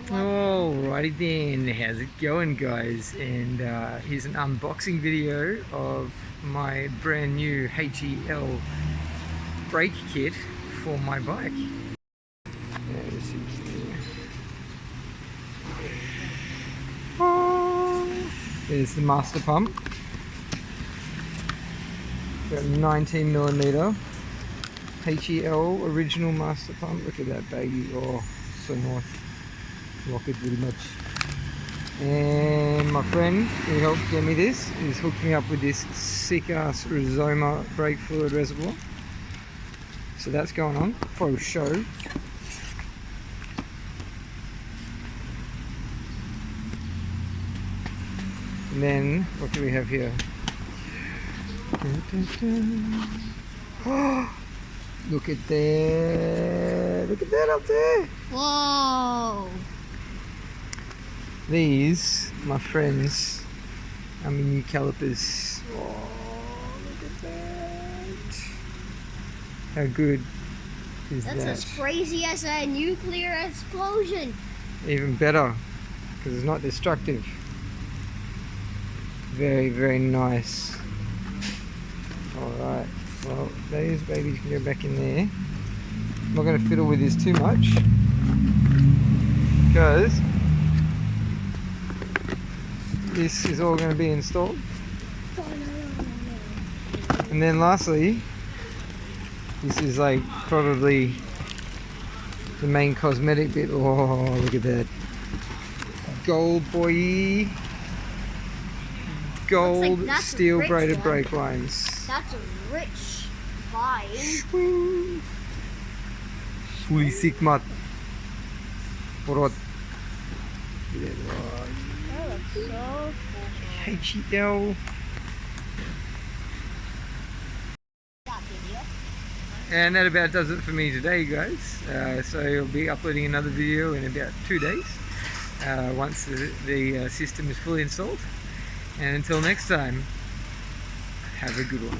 Alrighty then, how's it going guys? And here's an unboxing video of my brand new HEL brake kit for my bike. There's the master pump. Got 19mm HEL original master pump. Look at that baby, oh so nice. Rocket very much. And my friend who helped get me this is hooked me up with this sick ass Rizoma brake fluid reservoir. So that's going on for a show. And then what do we have here? Oh, look at that! Look at that up there! Whoa! These, my friends, are my new calipers. Oh, look at that! How good is that? That's as crazy as a nuclear explosion. Even better, because it's not destructive. Very, very nice. Alright, well, these babies can go back in there. I'm not going to fiddle with this too much, because this is all going to be installed. And then lastly, this is like probably the main cosmetic bit. Oh, look at that. Gold boy. Gold like steel braided one. brake lines. That's a rich vine. Swing. Fully sick mat. Porot. That looks so cool. HEL. That video. And that about does it for me today, guys. So I'll be uploading another video in about 2 days once the system is fully installed. And until next time, have a good one.